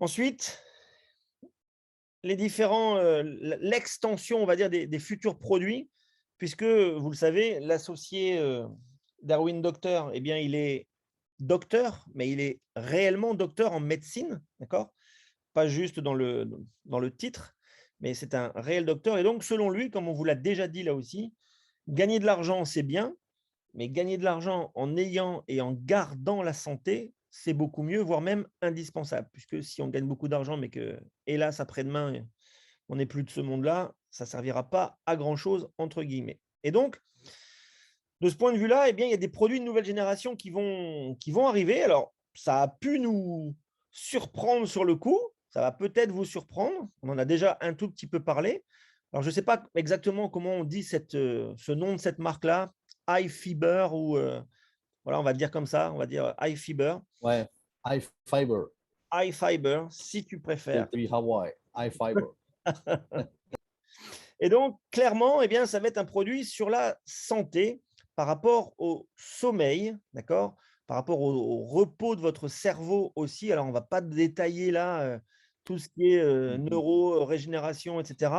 Ensuite, les différents, l'extension, on va dire, des futurs produits, puisque vous le savez, l'associé Darwin Docteur, eh bien, il est docteur, mais il est réellement docteur en médecine, d'accord? Pas juste dans le titre, mais c'est un réel docteur. Et donc, selon lui, comme on vous l'a déjà dit là aussi, gagner de l'argent, c'est bien, mais gagner de l'argent en ayant et en gardant la santé, c'est beaucoup mieux, voire même indispensable. Puisque si on gagne beaucoup d'argent, mais que, hélas, après-demain, on n'est plus de ce monde-là, ça ne servira pas à grand-chose, entre guillemets. Et donc, de ce point de vue-là, eh bien, il y a des produits de nouvelle génération qui vont arriver. Alors, ça a pu nous surprendre sur le coup. Ça va peut-être vous surprendre. On en a déjà un tout petit peu parlé. Alors, je ne sais pas exactement comment on dit ce nom de cette marque-là, iFiber ou voilà, on va le dire comme ça, on va dire iFiber. Ouais, iFiber. iFiber, si tu préfères. Depuis Hawaï, iFiber. Et donc, clairement, eh bien, ça va être un produit sur la santé par rapport au sommeil, d'accord? Par rapport au repos de votre cerveau aussi. Alors, on ne va pas détailler là tout ce qui est neuro-régénération, etc.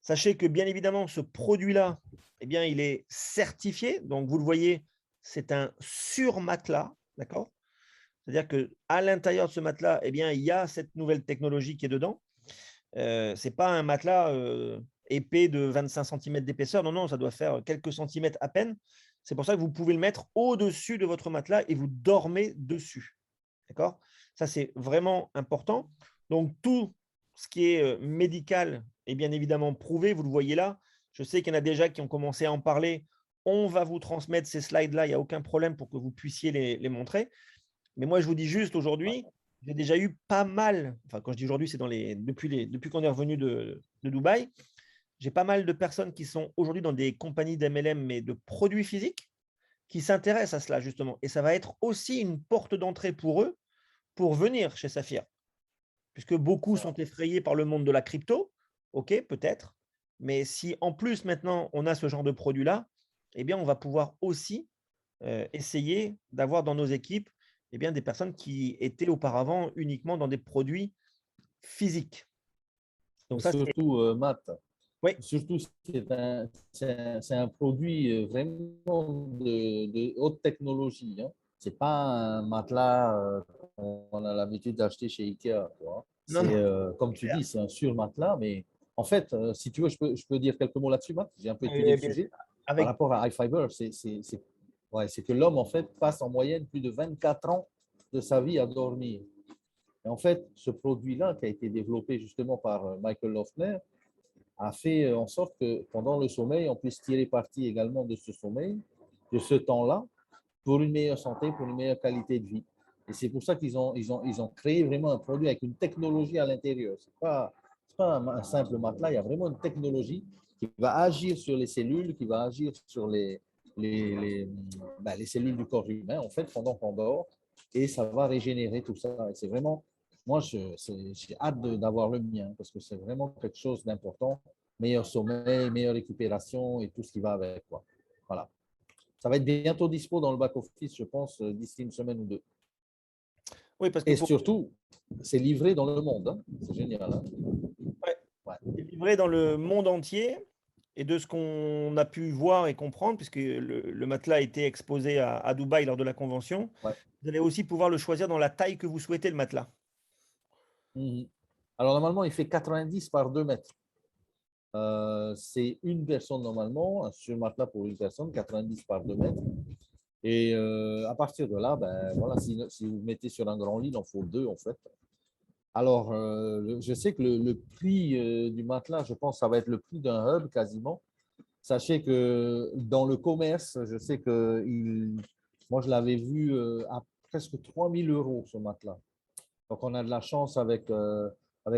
Sachez que, bien évidemment, ce produit-là, eh bien, il est certifié. Donc, vous le voyez, c'est un surmatelas, d'accord? C'est-à-dire qu'à l'intérieur de ce matelas, eh bien, il y a cette nouvelle technologie qui est dedans. Ce n'est pas un matelas épais de 25 centimètres d'épaisseur. Non, non, ça doit faire quelques centimètres à peine. C'est pour ça que vous pouvez le mettre au-dessus de votre matelas et vous dormez dessus. D'accord? Ça, c'est vraiment important. Donc, tout ce qui est médical est bien évidemment prouvé. Vous le voyez là. Je sais qu'il y en a déjà qui ont commencé à en parler. On va vous transmettre ces slides-là. Il n'y a aucun problème pour que vous puissiez les montrer. Mais moi, je vous dis juste aujourd'hui, j'ai déjà eu pas mal, enfin quand je dis aujourd'hui, c'est depuis qu'on est revenu de Dubaï, j'ai pas mal de personnes qui sont aujourd'hui dans des compagnies d'MLM, mais de produits physiques, qui s'intéressent à cela justement. Et ça va être aussi une porte d'entrée pour eux pour venir chez Saphir, puisque beaucoup sont effrayés par le monde de la crypto, ok, peut-être, mais si en plus maintenant on a ce genre de produit-là, eh bien on va pouvoir aussi essayer d'avoir dans nos équipes eh bien, des personnes qui étaient auparavant uniquement dans des produits physiques. Donc ça, c'est… Surtout, Matt, Oui, surtout, c'est un produit vraiment de haute technologie. Hein. Ce n'est pas un matelas qu'on a l'habitude d'acheter chez Ikea. non, C'est, non, comme tu dis, c'est un sur-matelas. Mais en fait, si tu veux, je peux dire quelques mots là-dessus, Matt. J'ai un peu étudié le bien sûr. sujet. Par Avec… rapport à iFiber, c'est que l'homme, en fait, passe en moyenne plus de 24 ans de sa vie à dormir. Et en fait, ce produit-là, qui a été développé justement par Michael Loeffler, a fait en sorte que pendant le sommeil, on puisse tirer parti également de ce sommeil, de ce temps-là, pour une meilleure santé, pour une meilleure qualité de vie. Et c'est pour ça qu'ils ont créé vraiment un produit avec une technologie à l'intérieur. Ce n'est pas un simple matelas, il y a vraiment une technologie qui va agir sur les cellules, qui va agir sur les cellules du corps humain, en fait, pendant qu'on dort, et ça va régénérer tout ça. Et c'est vraiment, moi, j'ai hâte d'avoir le mien, parce que c'est vraiment quelque chose d'important. Meilleur sommeil, meilleure récupération et tout ce qui va avec. Quoi. Voilà. Ça va être bientôt dispo dans le back-office, je pense, d'ici une semaine ou deux. Oui, parce que Et pour… surtout, c'est livré dans le monde. Hein. C'est génial. Hein. Ouais, Ouais. c'est livré dans le monde entier. Et de ce qu'on a pu voir et comprendre, puisque le matelas a été exposé à Dubaï lors de la convention, Ouais. vous allez aussi pouvoir le choisir dans la taille que vous souhaitez, le matelas. Mhm. Alors, normalement, il fait 90 par 2 mètres. C'est une personne normalement, un sur-matelas pour une personne, 90 par 2 mètres. Et à partir de là, ben, voilà, si vous mettez sur un grand lit, il en faut deux en fait. Alors, je sais que le prix du matelas, je pense, ça va être le prix d'un hub quasiment. Sachez que dans le commerce, je sais que moi, je l'avais vu à presque 3000 euros ce matelas. Donc, on a de la chance avec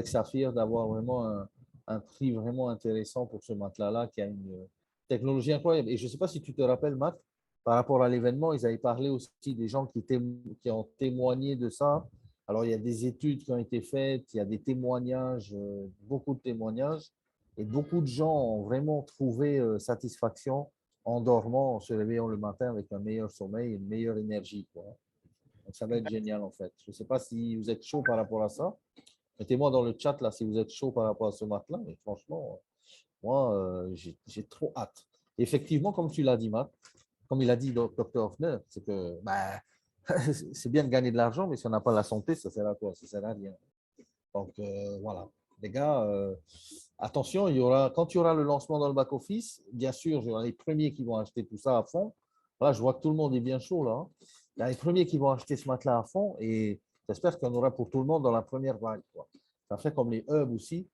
Saphir d'avoir vraiment un prix vraiment intéressant pour ce matelas-là qui a une technologie incroyable. Et je ne sais pas si tu te rappelles, Matt, par rapport à l'événement, ils avaient parlé aussi des gens qui ont témoigné de ça. Alors, il y a des études qui ont été faites, il y a des témoignages, beaucoup de témoignages, et beaucoup de gens ont vraiment trouvé satisfaction en dormant, en se réveillant le matin avec un meilleur sommeil et une meilleure énergie. Quoi. Donc, ça va être génial en fait. Je ne sais pas si vous êtes chaud par rapport à ça. Mettez-moi dans le chat là si vous êtes chaud par rapport à ce matelas. Mais franchement, moi, j'ai trop hâte. Effectivement, comme tu l'as dit, Matt, comme il a dit Dr Hoffner, c'est que bah, c'est bien de gagner de l'argent, mais si on n'a pas la santé, ça sert à quoi? Ça sert à rien. Donc voilà, les gars, attention, quand il y aura le lancement dans le back-office, bien sûr, il y aura les premiers qui vont acheter tout ça à fond. Là, je vois que tout le monde est bien chaud là, hein. Il y a les premiers qui vont acheter ce matelas à fond et j'espère qu'il y en aura pour tout le monde dans la première vague, quoi. Ça fait comme les hubs aussi.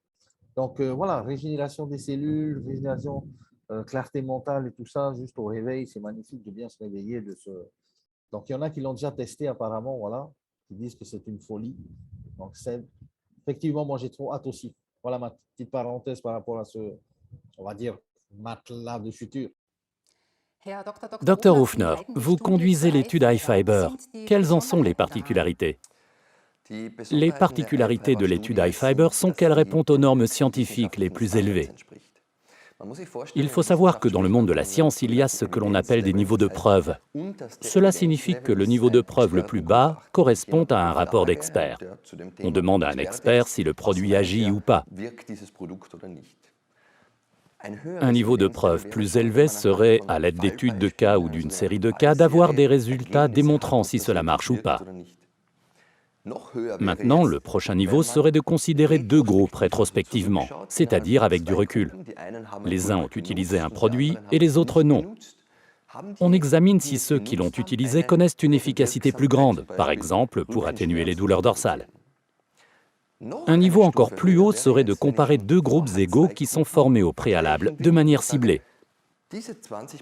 Donc voilà, régénération des cellules, régénération, clarté mentale et tout ça, juste au réveil, c'est magnifique de bien se réveiller. Donc il y en a qui l'ont déjà testé apparemment, voilà, qui disent que c'est une folie. Donc effectivement, moi j'ai trop hâte aussi. Voilà ma petite parenthèse par rapport à ce, on va dire, matelas de futur. Dr Hofner, vous conduisez l'étude iFiber. Quelles en sont les particularités? Les particularités de l'étude iFiber sont qu'elle répond aux normes scientifiques les plus élevées. Il faut savoir que dans le monde de la science, il y a ce que l'on appelle des niveaux de preuve. Cela signifie que le niveau de preuve le plus bas correspond à un rapport d'expert. On demande à un expert si le produit agit ou pas. Un niveau de preuve plus élevé serait, à l'aide d'études de cas ou d'une série de cas, d'avoir des résultats démontrant si cela marche ou pas. Maintenant, le prochain niveau serait de considérer deux groupes rétrospectivement, c'est-à-dire avec du recul. Les uns ont utilisé un produit et les autres non. On examine si ceux qui l'ont utilisé connaissent une efficacité plus grande, par exemple pour atténuer les douleurs dorsales. Un niveau encore plus haut serait de comparer deux groupes égaux qui sont formés au préalable de manière ciblée.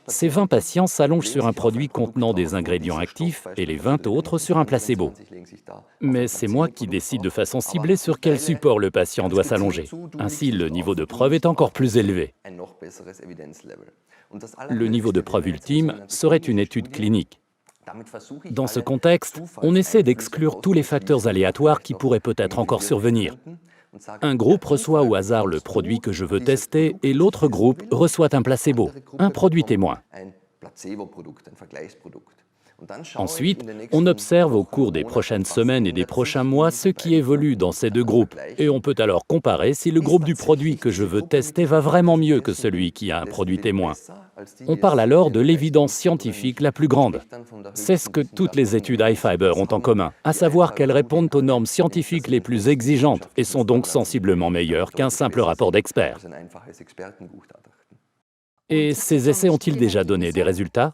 Ces 20 patients s'allongent sur un produit contenant des ingrédients actifs et les 20 autres sur un placebo. Mais c'est moi qui décide de façon ciblée sur quel support le patient doit s'allonger. Ainsi, le niveau de preuve est encore plus élevé. Le niveau de preuve ultime serait une étude clinique. Dans ce contexte, on essaie d'exclure tous les facteurs aléatoires qui pourraient peut-être encore survenir. Un groupe reçoit au hasard le produit que je veux tester et l'autre groupe reçoit un placebo, un produit témoin. Ensuite, on observe au cours des prochaines semaines et des prochains mois ce qui évolue dans ces deux groupes et on peut alors comparer si le groupe du produit que je veux tester va vraiment mieux que celui qui a un produit témoin. On parle alors de l'évidence scientifique la plus grande. C'est ce que toutes les études iFiber ont en commun, à savoir qu'elles répondent aux normes scientifiques les plus exigeantes et sont donc sensiblement meilleures qu'un simple rapport d'experts. Et ces essais ont-ils déjà donné des résultats ?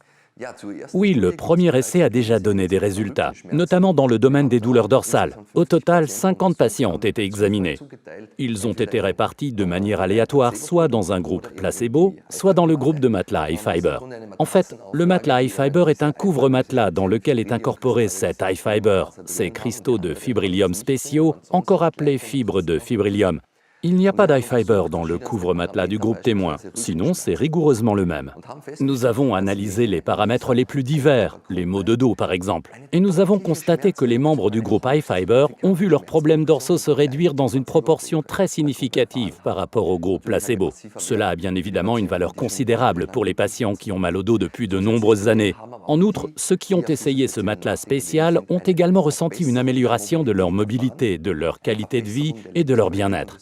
Oui, le premier essai a déjà donné des résultats, notamment dans le domaine des douleurs dorsales. Au total, 50 patients ont été examinés. Ils ont été répartis de manière aléatoire, soit dans un groupe placebo, soit dans le groupe de matelas iFiber. En fait, le matelas iFiber est un couvre-matelas dans lequel est incorporé cet iFiber, ces cristaux de fibrilium spéciaux, encore appelés fibres de fibrilium. Il n'y a pas d'iFiber dans le couvre-matelas du groupe témoin, sinon c'est rigoureusement le même. Nous avons analysé les paramètres les plus divers, les maux de dos par exemple, et nous avons constaté que les membres du groupe iFiber ont vu leurs problèmes dorsaux se réduire dans une proportion très significative par rapport au groupe placebo. Cela a bien évidemment une valeur considérable pour les patients qui ont mal au dos depuis de nombreuses années. En outre, ceux qui ont essayé ce matelas spécial ont également ressenti une amélioration de leur mobilité, de leur qualité de vie et de leur bien-être.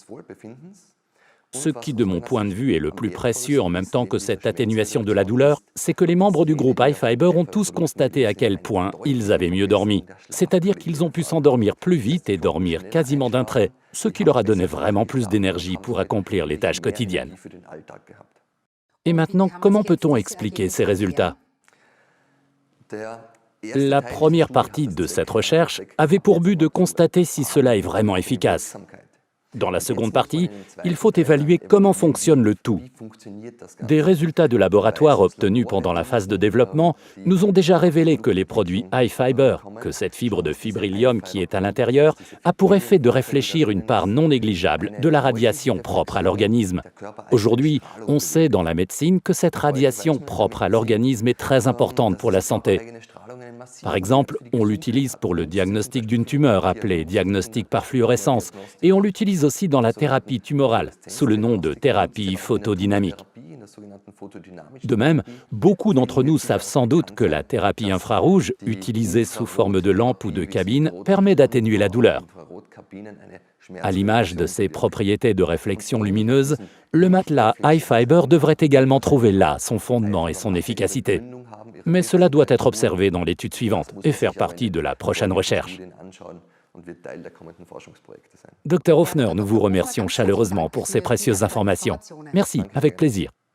Ce qui, de mon point de vue, est le plus précieux en même temps que cette atténuation de la douleur, c'est que les membres du groupe iFiber ont tous constaté à quel point ils avaient mieux dormi. C'est-à-dire qu'ils ont pu s'endormir plus vite et dormir quasiment d'un trait, ce qui leur a donné vraiment plus d'énergie pour accomplir les tâches quotidiennes. Et maintenant, comment peut-on expliquer ces résultats ? La première partie de cette recherche avait pour but de constater si cela est vraiment efficace. Dans la seconde partie, il faut évaluer comment fonctionne le tout. Des résultats de laboratoire obtenus pendant la phase de développement nous ont déjà révélé que les produits iFiber, que cette fibre de fibrilium qui est à l'intérieur, a pour effet de réfléchir une part non négligeable de la radiation propre à l'organisme. Aujourd'hui, on sait dans la médecine que cette radiation propre à l'organisme est très importante pour la santé. Par exemple, on l'utilise pour le diagnostic d'une tumeur appelée diagnostic par fluorescence et on l'utilise aussi dans la thérapie tumorale sous le nom de thérapie photodynamique. De même, beaucoup d'entre nous savent sans doute que la thérapie infrarouge, utilisée sous forme de lampe ou de cabine, permet d'atténuer la douleur. À l'image de ses propriétés de réflexion lumineuse, le matelas iFiber devrait également trouver là son fondement et son efficacité. Mais cela doit être observé dans l'étude suivante et faire partie de la prochaine recherche. Dr Hofner, nous vous remercions chaleureusement pour ces précieuses informations. Merci, avec plaisir.